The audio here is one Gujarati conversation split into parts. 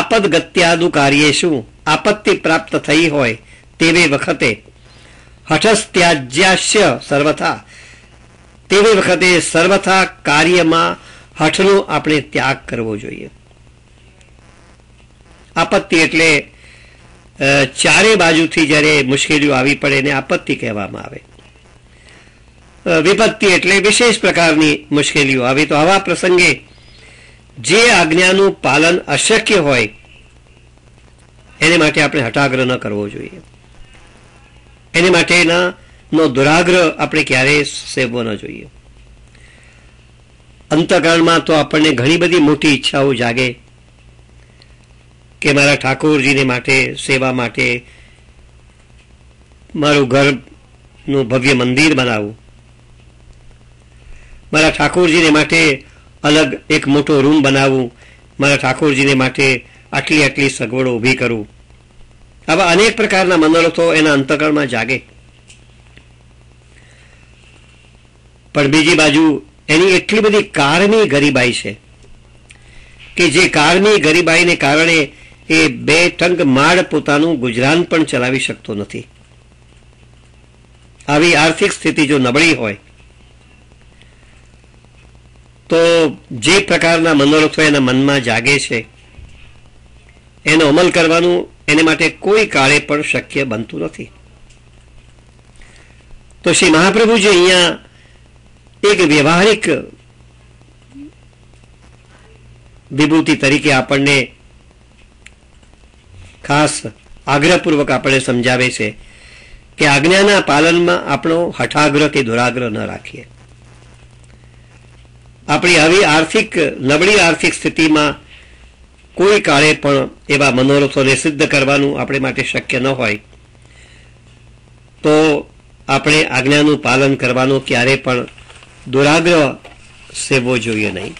આપદગત્યાદુ કાર્યેષુ આપત્તિ પ્રાપ્ત થઈ હોય તેવે વખતે હઠસ્ત્યાજ્યાસ્ય સર્વથા, તેવી વખતે સર્વથા કાર્યમાં હઠનો આપણે ત્યાગ કરવો જોઈએ. આપત્તિ એટલે ચારે બાજુથી જ્યારે મુશ્કેલીઓ આવી પડે એને આપત્તિ કહેવામાં આવે. વિપત્તિ એટલે વિશેષ પ્રકારની મુશ્કેલીઓ આવે. તો આવા પ્રસંગે જે આજ્ઞાનું પાલન અશક્ય હોય એને માટે આપણે હઠાગ્રહ ન કરવો જોઈએ. એને માટેનો દુરાગ્રહ આપણે ક્યારેય સેવવો ન જોઈએ. અંતઃકરણમાં તો આપણને ઘણી બધી મોટી ઈચ્છાઓ જાગે કે મારા ઠાકોરજીને માટે, સેવા માટે મારું ઘરનું ભવ્ય મંદિર બનાવવું, મારા ઠાકોરજીને માટે અલગ એક મોટો રૂમ બનાવવું, મારા ઠાકોરજીને માટે આટલી આટલી સગવડો ઊભી કરવું. આવા અનેક પ્રકારના મનોરથો એના અંતઃકરણમાં જાગે. પણ બીજી બાજુ એની એટલી બધી કારની ગરીબાઈ છે કે જે કારની ગરીબાઈને કારણે એ બે ટંક માળ પોતાનું ગુજરાન પણ ચલાવી શકતો નથી. આવી આર્થિક સ્થિતિ જો નબળી હોય તો જે પ્રકારના મનોરથો એના મનમાં જાગે છે એનો અમલ કરવાનું એને માટે કોઈ કાળે પણ શક્ય બનતું નથી. તો શ્રી મહાપ્રભુજી અહીંયા એક વ્યવહારિક વિભૂતિ તરીકે આપણને ખાસ આગ્રહપૂર્વક આપણે સમજાવે છે કે આજ્ઞાના પાલનમાં આપણો હઠાગ્રહ કે દુરાગ્રહ ન રાખીએ. આપણી આવી નબળી આર્થિક સ્થિતિમાં કોઈ કાળે પણ એવા મનોરથોને સિદ્ધ કરવાનું આપણે માટે શક્ય ન હોય તો આપણે આજ્ઞાનું પાલન કરવાનું ક્યારે પણ દુરાગ્રહ સેવવો જોઈએ નહીં.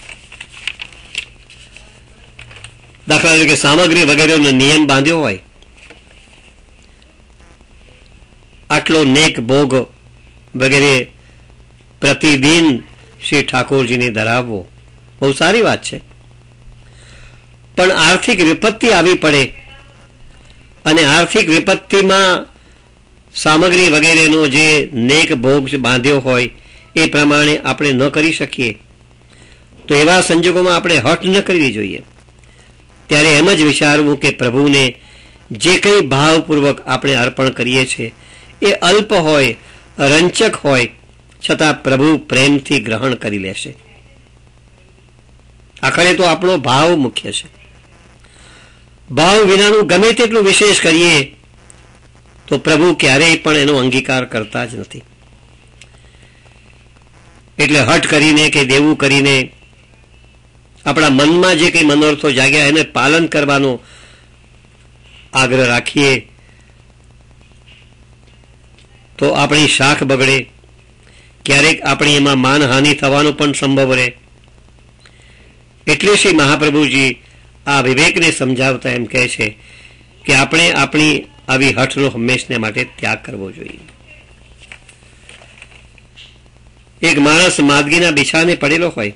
દાખલા તરીકે સામગ્રી વગેરેનો નિયમ બાંધ્યો હોય, આટલો નેક ભોગ વગેરે પ્રતિદિન શ્રી ઠાકોરજીને ધરાવવો બહુ સારી વાત છે. પણ આર્થિક વિપત્તિ આવી પડે અને આર્થિક વિપત્તિમાં સામગ્રી વગેરેનો જે નેક ભોગ બાંધ્યો હોય એ પ્રમાણે આપણે ન કરી શકીએ તો એવા સંજોગોમાં આપણે હઠ ન કરવી જોઈએ. ત્યારે એમ જ વિચારવું કે પ્રભુને જે કંઈ ભાવપૂર્વક આપણે અર્પણ કરીએ છીએ એ અલ્પ હોય, રંચક હોય, છતાં પ્રભુ પ્રેમથી ગ્રહણ કરી લેશે. આખરે તો આપણો ભાવ મુખ્ય છે. ભાવ વિનાનું ગમે તેટલું વિશેષ કરીએ તો પ્રભુ ક્યારેય પણ એનો અંગીકાર કરતા જ નથી. એટલે હઠ કરીને કે દેવું કરીને આપણા મનમાં જે કંઈ મનોરથો જાગ્યા એને પાલન કરવાનો આગ્રહ રાખીએ તો આપણી શાખ બગડે, ક્યારેક આપણી એમાં માનહાનિ થવાનો પણ સંભવ રહે. એટલે શ્રી મહાપ્રભુજી આ વિવેકને સમજાવતા એમ કહે છે કે આપણે આપણી આવી હઠનો હંમેશને માટે ત્યાગ કરવો જોઈએ. એક માણસ માદગીના બિછાને પડેલો હોય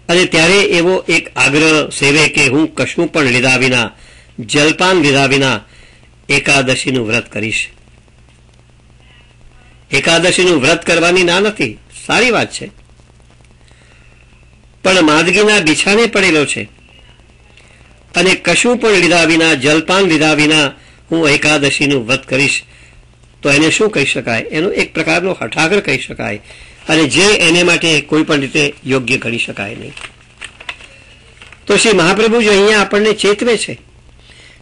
અને ત્યારે એવો એક આગ્રહ સેવે કે હું કશું પણ લીધા વિના, જલપાન લીધા વિના એકાદશીનું વ્રત કરીશ. એકાદશીનું વ્રત કરવાની ના નથી, સારી વાત છે. પણ માદગીના બિછાને પડેલો છે અને કશું પણ લીધા વિના, જલપાન લીધા વિના હું એકાદશીનું વ્રત કરીશ તો એને શું કહી શકાય? એનો એક પ્રકારનો હઠાગ્રહ કહી શકાય અને જે એને માટે કોઈ પણ રીતે યોગ્ય ગણી શકાય નહીં. તો શ્રી મહાપ્રભુજી અહીંયા આપણને ચેતવે છે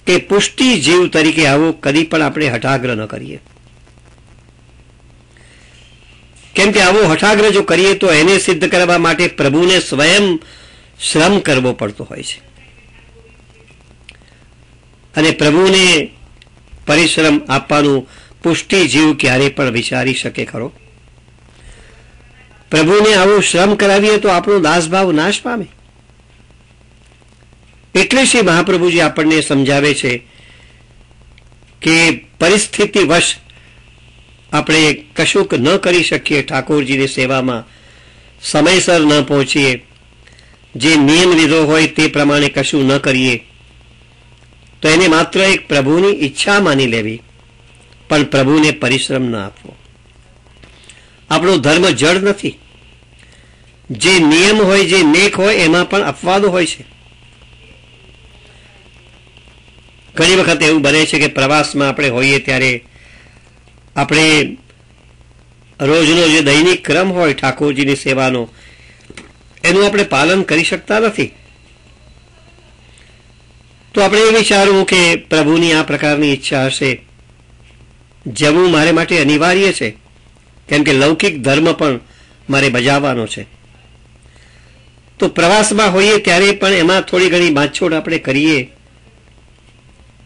કે પુષ્ટિ જીવ તરીકે આવો કદી પણ આપણે હઠાગ્રહ ન કરીએ. કેમ કે આવો હઠાગ્રહ જો કરીએ તો એને સિદ્ધ કરવા માટે પ્રભુને સ્વયં શ્રમ કરવો પડતો હોય છે અને પ્રભુને પરિશ્રમ આપવાનું પુષ્ટિ જીવ ક્યારે પણ વિચારી શકે ખરો? પ્રભુને આવું શ્રમ કરાવીએ તો આપણો દાસભાવ નાશ પામે. એટલે શ્રી મહાપ્રભુજી આપણને સમજાવે છે કે પરિસ્થિતિવશ આપણે કશુંક ન કરી શકીએ, ઠાકોરજીની સેવામાં સમયસર ન પહોંચીએ, જે નિયમ લીધો હોય તે પ્રમાણે કશું ન કરીએ તો એને માત્ર એક પ્રભુની ઈચ્છા માની લેવી, પણ પ્રભુને પરિશ્રમ ન આપવો. આપણો ધર્મ જડ નથી. જે નિયમ હોય, જે નેક હોય, એમાં પણ અપવાદો હોય છે. ઘણી વખત એવું બને છે કે પ્રવાસમાં આપણે હોઈએ ત્યારે આપણે રોજનો જે દૈનિક ક્રમ હોય ઠાકોરજીની સેવાનો, એનું આપણે પાલન કરી શકતા નથી. તો આપણે એ વિચારવું કે પ્રભુની આ પ્રકારની ઈચ્છા હશે, જવું મારે માટે અનિવાર્ય છે, કેમ કે લૌકિક ધર્મ પણ મારે બજાવવાનો છે. તો પ્રવાસમાં હોઈએ ત્યારે પણ એમાં થોડી ઘણી બાંધછોડ આપણે કરીએ,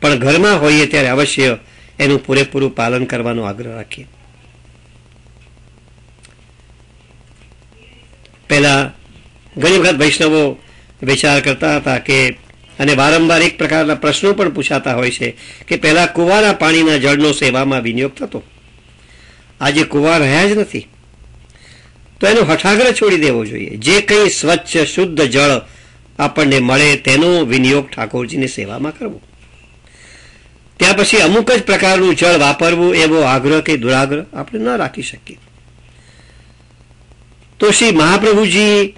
પણ ઘરમાં હોઈએ ત્યારે અવશ્ય એનું પૂરેપૂરું પાલન કરવાનો આગ્રહ રાખીએ. પહેલા ઘણી વખત વૈષ્ણવો વિચાર કરતા હતા કે, અને વારંવાર એક પ્રકારના પ્રશ્નો પણ પૂછાતા હોય છે કે પહેલા કુવાના પાણીના જળનો સેવામાં વિનિયોગ થતો, આજે કુવા રહ્યા જ નથી. તો એનો હઠાગ્રહ છોડી દેવો જોઈએ. જે કંઈ સ્વચ્છ શુદ્ધ જળ આપણને મળે તેનો વિનિયોગ ઠાકોરજીની સેવામાં કરવો. ત્યાર પછી અમુક જ પ્રકારનું જળ વાપરવું, એવો આગ્રહ કે દુરાગ્રહ આપણે ન રાખી શકીએ. તો શ્રી મહાપ્રભુજી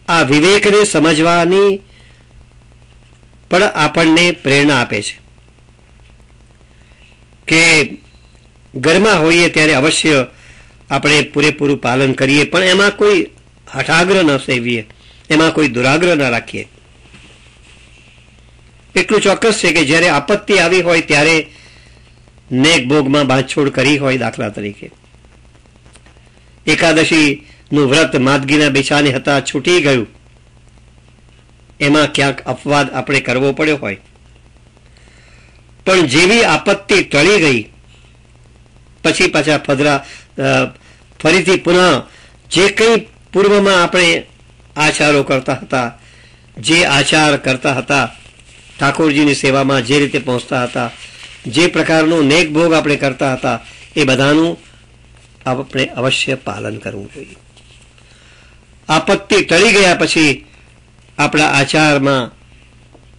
આ વિવેકને સમજવાની પણ આપણને પ્રેરણા આપે છે કે ઘરમાં હોઈએ ત્યારે અવશ્ય આપણે પૂરેપૂરું પાલન કરીએ, પણ એમાં કોઈ હઠાગ્રહ ન સેવીએ, એમાં કોઈ દુરાગ્રહ ન રાખીએ. એટલું ચોક્કસ છે કે જ્યારે આપત્તિ આવી હોય ત્યારે નેક ભોગમાં બાંધછોડ કરી હોય, દાખલા તરીકે એકાદશીનું વ્રત માદગીના બેચાને હતા છૂટી ગયું, એમાં ક્યાંક અપવાદ આપણે કરવો પડ્યો હોય, પણ જેવી આપત્તિ ટળી ગઈ પછી પાછા ફરીથી પુનઃ જે કંઈ પૂર્વમાં આપણે આચારો કરતા હતા, જે આચાર કરતા હતા, ઠાકોરજીની સેવામાં જે રીતે પહોંચતા હતા, જે પ્રકારનું નેક ભોગ આપણે કરતા હતા, એ બધાનું આપણે અવશ્ય પાલન કરવું જોઈએ. આપત્તિ ટળી ગયા પછી આપણા આચારમાં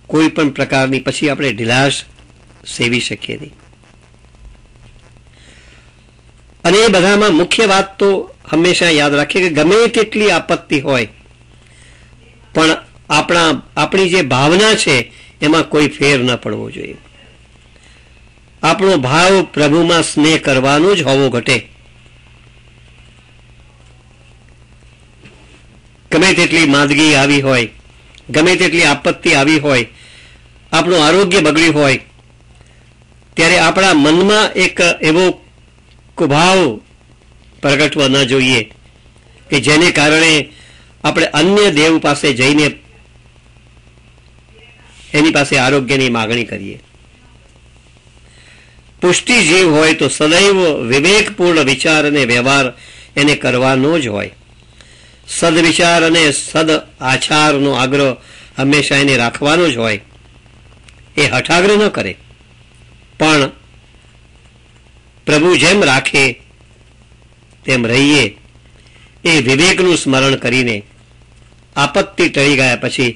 કોઈ પણ પ્રકારની પછી આપણે ઢીલાશ સેવી શકીએ નહીં. અને એ બધામાં મુખ્ય વાત તો હંમેશા યાદ રાખીએ કે ગમે તેટલી આપત્તિ હોય પણ આપણી જે ભાવના છે એમાં કોઈ ફેર ન પડવો જોઈએ. આપણો ભાવ પ્રભુમાં સ્નેહ કરવાનો જ હોવો ઘટે. ગમે તેટલી માંદગી આવી હોય, ગમે તેટલી આપત્તિ આવી હોય, આપણું આરોગ્ય બગડ્યું હોય, ત્યારે આપણા મનમાં એક એવો કુભાવ પ્રગટવો ન જોઈએ કે જેને કારણે આપણે અન્ય દેવ પાસે જઈને એની પાસે આરોગ્યની માગણી કરીએ. પુષ્ટિ જીવ હોય તો સદૈવ વિવેકપૂર્ણ વિચાર અને વ્યવહાર એને કરવાનો જ હોય. સદવિચાર અને સદ આચારનો આગ્રહ હંમેશા એને રાખવાનો જ હોય. એ હઠાગ્રહ ન કરે, પણ પ્રભુ જેમ રાખે તેમ રહીએ એ વિવેકનું સ્મરણ કરીને આપત્તિ ટળી ગયા પછી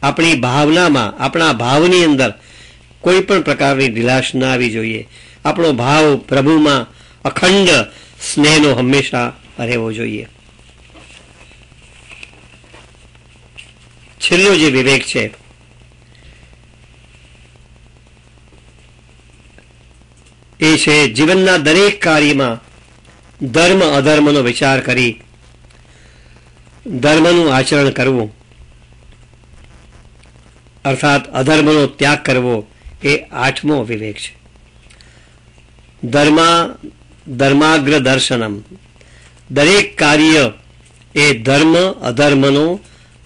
આપણી ભાવનામાં, આપણા ભાવની અંદર કોઈ પણ પ્રકારની ઢીલાશ ના આવી જોઈએ. આપણો ભાવ પ્રભુમાં અખંડ સ્નેહનો હંમેશા રહેવો જોઈએ. છેલ્લો જે વિવેક છે એ છે જીવનના દરેક કાર્યમાં ધર્મ અધર્મનો વિચાર કરી ધર્મનું આચરણ કરવું, અર્થાત અધર્મનો ત્યાગ કરવો, એ 8મો વિવેક છે. ધર્માગ્ર દર્શનમ, દરેક કાર્ય એ ધર્મ અધર્મનો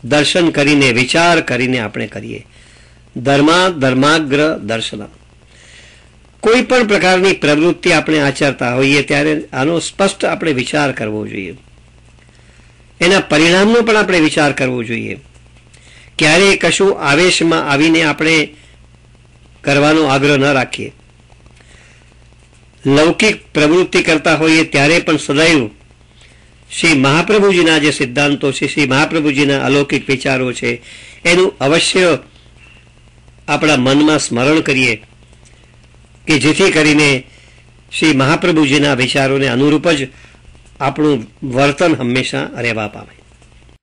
દર્શન કરીને, વિચાર કરીને આપણે કરીએ. ધર્માગ્ર દર્શનમ. કોઈ પણ પ્રકારની પ્રવૃત્તિ આપણે આચરતા હોઈએ ત્યારે આનો સ્પષ્ટ આપણે વિચાર કરવો જોઈએ. એના પરિણામનો પણ આપણે વિચાર કરવો જોઈએ. ક્યારેય કશું આવેશમાં આવીને આપણે કરવાનો આગ્રહ ન રાખીએ. લૌકિક પ્રવૃત્તિ કરતા હોઈએ ત્યારે પણ સદૈવ શ્રી મહાપ્રભુજીના જે સિદ્ધાંતો છે, શ્રી મહાપ્રભુજીના અલૌકિક વિચારો છે, એનું અવશ્ય આપણા મનમાં સ્મરણ કરીએ કે જેથી કરીને શ્રી મહાપ્રભુજીના વિચારોને અનુરૂપ જ આપણું વર્તન હંમેશા રહેવા પામે.